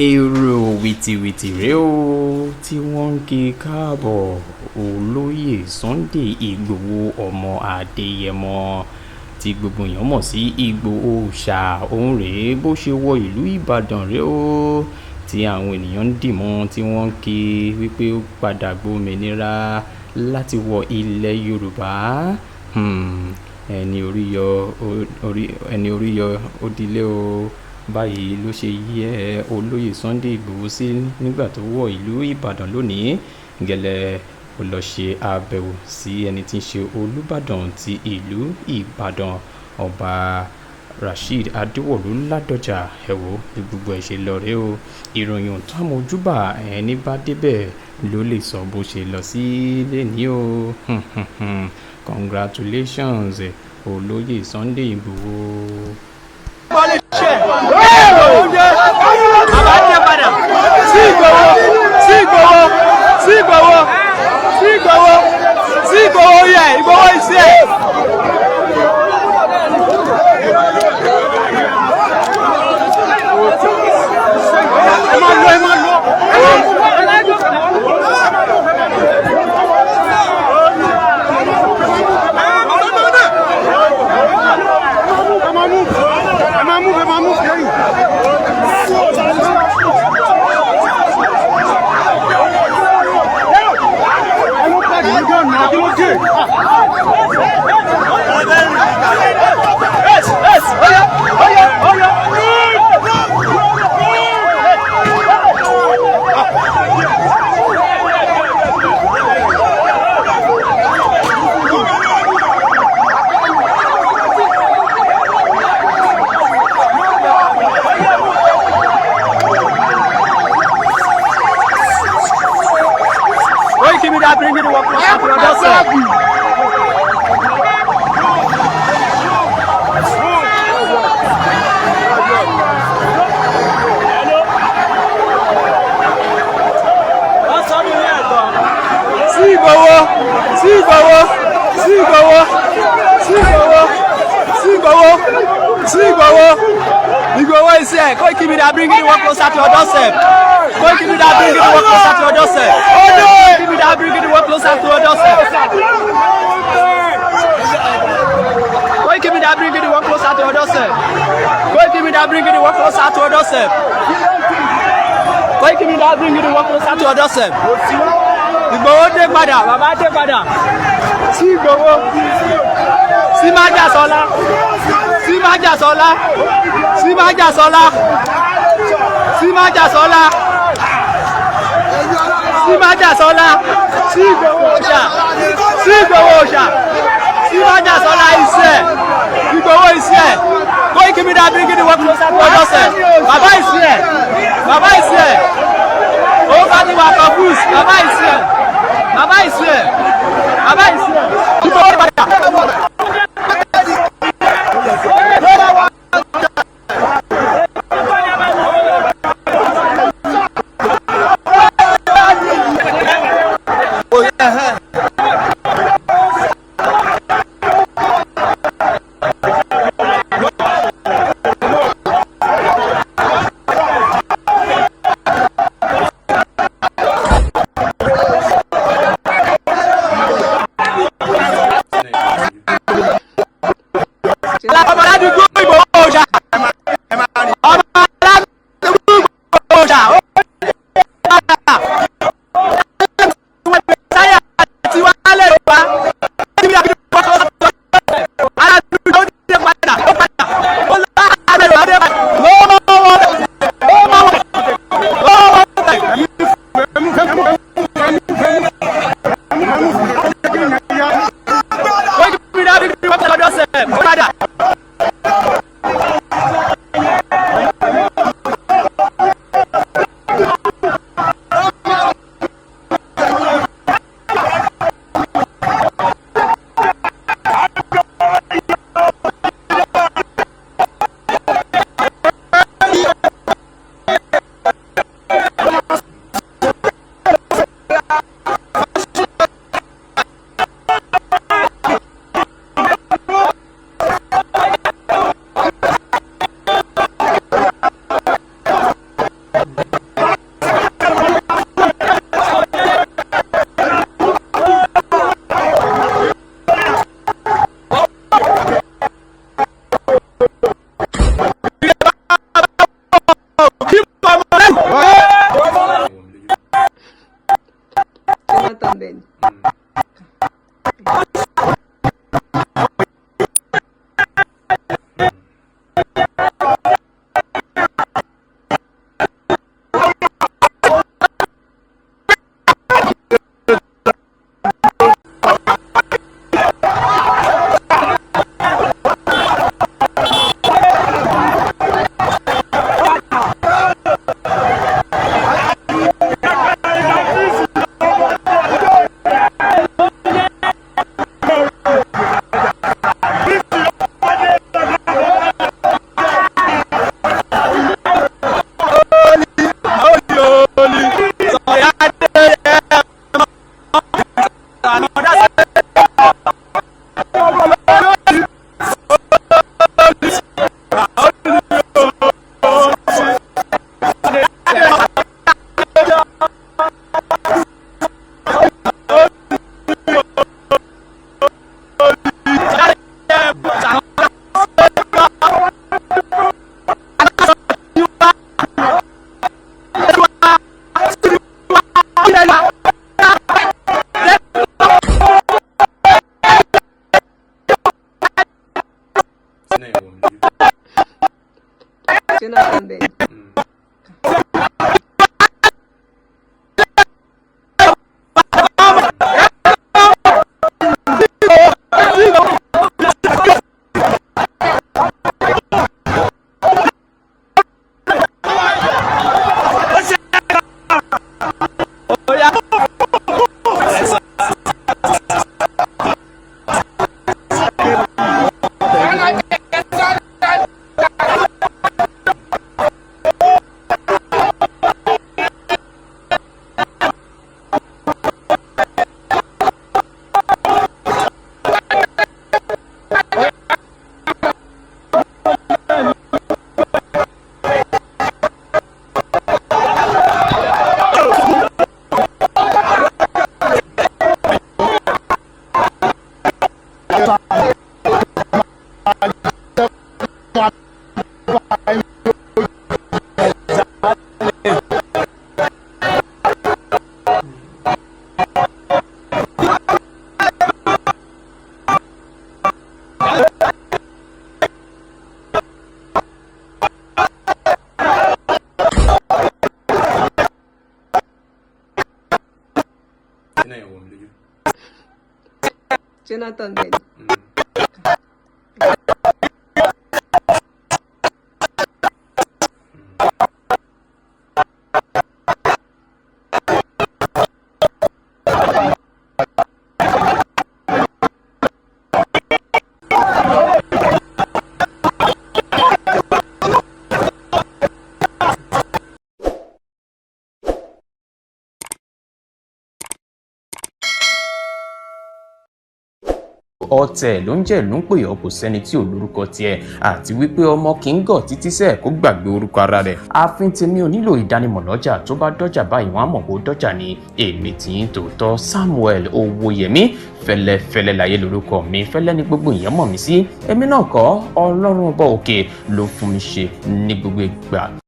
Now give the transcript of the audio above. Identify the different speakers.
Speaker 1: èrò wìtìwìtì rèé o tí wọ́n ń kí káàbọ̀ olóyè Sunday Igboho ọmọ Adéyẹmọ tí gbogbo èèyàn mọ̀ sí Igboho ṣá òun rèé bó ṣe wọ ìlú Ìbàdàn rèé o tí àwọn ènìyàn ń dìmọ́ tí wọ́n ń kí wípé ó padà gbòmìnira láti wọ ilẹ̀ Yorùbá. ẹni orí yọ ó dilé o. Báyìí ló ṣe yẹ olóyè Sunday Igboho sí nígbà tó wọ ìlú Ìbàdàn lónìí gẹ́lẹ́ ó lọ ṣe àbẹ̀wò sí ẹni tí ń ṣe Olúbàdàn ti ìlú Ìbàdàn ọba Rasheed Adéwọ̀lú Ládọjà. Ẹ wò bí gbogbo ẹ̀ ṣe lọ rèé o. Ìròyìn tó àmójúbà ẹni bá débẹ̀ ló lè sọ bó ṣe lọ sí lẹ́ni o. Congratulations olóyè Sunday Igboho.
Speaker 2: Igboho, yeah, Igboho is here. Give me that, bring it to work closer to your doorstep. Igboho is here. Go give me that, bring it to work closer to your doorstep. Go give me that, bring it to work closer to your doorstep. Give me that, bring it to work closer to your doorstep. Go give me that, bring it to work closer to your doorstep. Go give me that, bring it to work closer to your doorstep. Go give me that, bring it to work closer to your doorstep. Igboho dé padà, bàbá dé padà. Sí Igboho. Sí Májàsọ́lá. Sí Májàsọ́lá. Sí Májàsọ́lá. Sí Májàsọ́lá. Sí Májàsọ́lá. Sí Igboho ṣá. Sí Igboho ṣá. Sí Májàsọ́lá is here. Igboho is here. Go give me that, bring it to work closer to your doorstep. Baba is here. Baba is here. Over the work of Bruce. Baba is here. Baba is here. Baba is here.
Speaker 3: Jonathan bẹ́ẹ̀ ni.
Speaker 1: ọ̀tẹ̀ ló ń jẹ́ ló ń pè ọ́ kò sẹ́ni tí ò lórúkọ tiẹ̀ àti wípé ọmọ kì í gọ̀ títí sẹ́ẹ̀ kó gbàgbé orúkọ ara rẹ̀. ààfin tèmi ò nílò ìdánimọ̀ lọ́jà tó bá dọ́jà báyìí wọ́n á mọ̀ pé ó dọ́jà ni. èmi tí ń tòótọ́ Samuel Owóyẹmí fẹ́lẹ́fẹ́lẹ́ láyé lórúkọ mi, fẹ́lẹ́ ní gbogbo èèyàn mọ̀ mí sí. èmi náà kọ́ Ọlọ́run ọba òkè ló fún mi ṣe ní gbogbo ìgbà.